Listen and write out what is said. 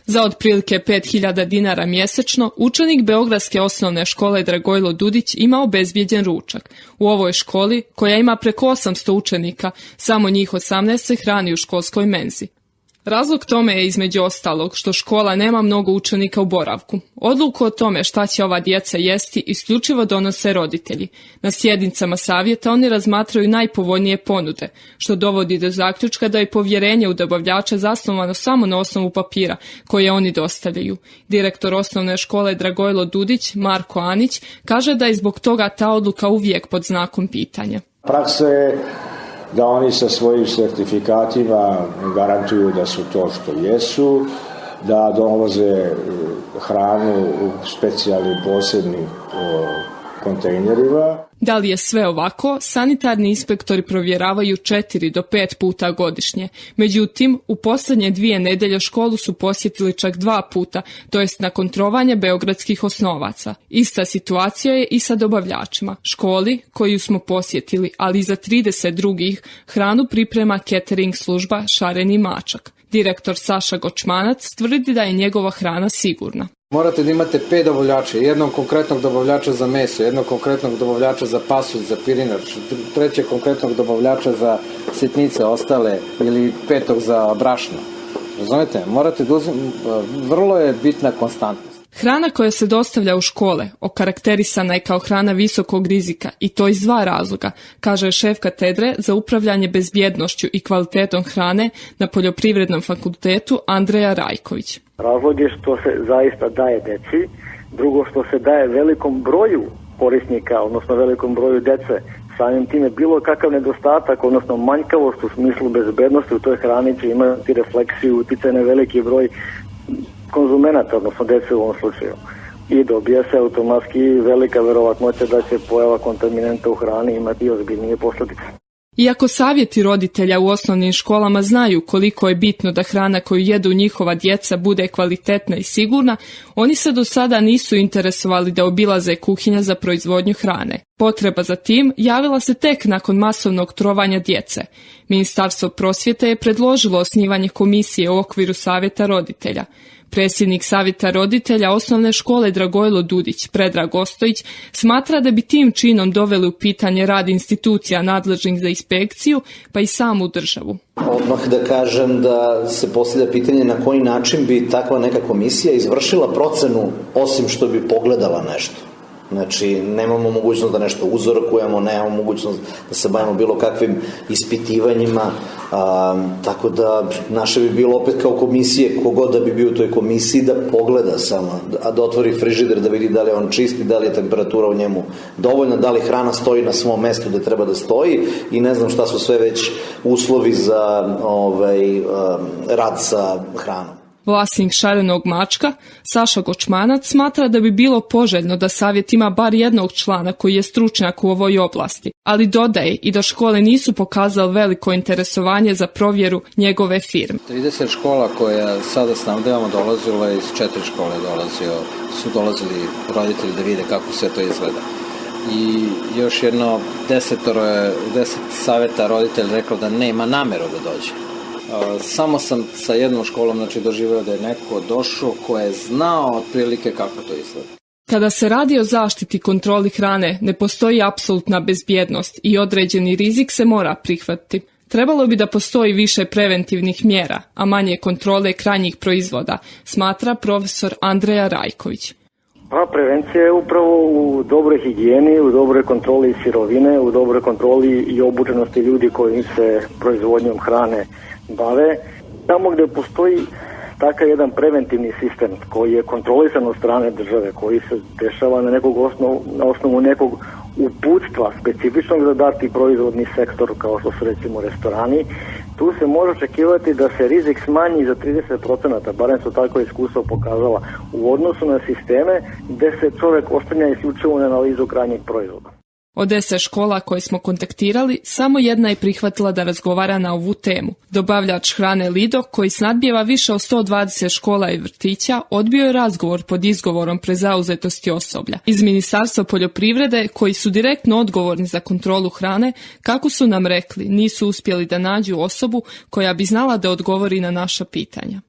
Za otprilike 5.000 dinara mjesečno, učenik Beogradske osnovne škole Dragojlo Dudić ima obezbijeđen ručak. U ovoj školi, koja ima preko 800 učenika, samo njih 18 se hrani u školskoj menzi. Razlog tome je između ostalog što škola nema mnogo učenika u boravku. Odluku o tome šta će ova djeca jesti isključivo donose roditelji. Na sjednicama savjeta oni razmatraju najpovoljnije ponude, što dovodi do zaključka da je povjerenje u dobavljača zasnovano samo na osnovu papira koje oni dostavljaju. Direktor osnovne škole Dragojlo Dudić, Marko Anić, kaže da je zbog toga ta odluka uvijek pod znakom pitanja. Praksa je da oni sa svojim sertifikatima garantuju da su to što jesu, da dovoze hranu u specijalnim posebnim kontejnerima. Da li je sve ovako, sanitarni inspektori provjeravaju 4 do 5 puta godišnje. Međutim, u posljednje 2 nedelje školu su posjetili čak 2 puta, to jest nakon trovanja beogradskih osnovaca. Ista situacija je i sa dobavljačima. Školi, koju smo posjetili, ali i za 30 drugih, hranu priprema catering služba Šareni mačak. Direktor Saša Gočmanac tvrdi da je njegova hrana sigurna. Morate da imate 5 dobavljača, jednog konkretnog dobavljača za meso, jednog konkretnog dobavljača za pasulj, za pirinač, 3. konkretnog dobavljača za sitnice ostale ili 5. za brašno. Razumete? Morate da vrlo je bitna konstantnost. Hrana koja se dostavlja u škole okarakterisana je kao hrana visokog rizika i to iz 2 razloga, kaže šef katedre za upravljanje bezbjednošću i kvalitetom hrane na Poljoprivrednom fakultetu Andreja Rajković. Razlog je što se zaista daje deci, drugo što se daje velikom broju korisnika, odnosno velikom broju dece. Samim time bilo kakav nedostatak, odnosno manjkavost u smislu bezbednosti u toj hrani će imati refleksiju, utjecaj na veliki broj konzumenata, odnosno dece u ovom slučaju. I dobija se automatski velika verovatnoća da će pojava kontaminanta u hrani imati ozbiljnije posljedice. Iako savjeti roditelja u osnovnim školama znaju koliko je bitno da hrana koju jedu njihova djeca bude kvalitetna i sigurna, oni se do sada nisu interesovali da obilaze kuhinja za proizvodnju hrane. Potreba za tim javila se tek nakon masovnog trovanja djece. Ministarstvo prosvjete je predložilo osnivanje komisije u okviru savjeta roditelja. Predsjednik savjeta roditelja osnovne škole Dragojlo Dudić, Predrag Ostojić, smatra da bi tim činom doveli u pitanje rad institucija nadležnih za inspekciju, pa i samu državu. Odmah da kažem da se postavlja pitanje na koji način bi takva neka komisija izvršila procenu osim što bi pogledala nešto. Znači, nemamo mogućnost da nešto uzorkujemo, nemamo mogućnost da se bavimo bilo kakvim ispitivanjima, tako da naše bi bilo opet kao komisije, kogod da bi bio u toj komisiji, da pogleda samo, da otvori frižider, da vidi da li je on čisti, da li je temperatura u njemu dovoljna, da li hrana stoji na svom mjestu gde treba da stoji i ne znam šta su sve već uslovi za rad sa hranom. Vlasnik Šarenog mačka, Saša Gočmanac, smatra da bi bilo poželjno da savjet ima bar jednog člana koji je stručnjak u ovoj oblasti, ali dodaje i da škole nisu pokazale veliko interesovanje za provjeru njegove firme. 30 škola koja sada snabdevamo dolazilo iz 4 škole, su dolazili roditelji da vide kako sve to izgleda. I još jedno 10 savjeta roditelja rekao da nema nameru da dođe. Samo sam sa jednom školom doživio da je neko došao ko je znao otprilike kako to izgleda. Kada se radi o zaštiti kontroli hrane, ne postoji apsolutna bezbjednost i određeni rizik se mora prihvatiti. Trebalo bi da postoji više preventivnih mjera, a manje kontrole krajnjih proizvoda, smatra profesor Andreja Rajković. Prevencija je upravo u dobroj higijeni, u dobroj kontroli sirovine, u dobroj kontroli i obučenosti ljudi koji se proizvodnjom hrane bave. Tamo gdje postoji takav jedan preventivni sistem koji je kontrolisan od strane države, koji se dešava na osnovu nekog uputstva specifičnog za dati proizvodni sektor kao što su recimo restorani, tu se može očekivati da se rizik smanji za 30%, barem su tako iskustvo pokazala, u odnosu na sisteme gdje se čovjek oslanja isključivo na analizu krajnjeg proizvoda. Od 10 škola koje smo kontaktirali, samo jedna je prihvatila da razgovara na ovu temu. Dobavljač hrane Lido, koji snadbijeva više od 120 škola i vrtića, odbio je razgovor pod izgovorom prezauzetosti osoblja. Iz Ministarstva poljoprivrede, koji su direktno odgovorni za kontrolu hrane, kako su nam rekli, nisu uspjeli da nađu osobu koja bi znala da odgovori na naša pitanja.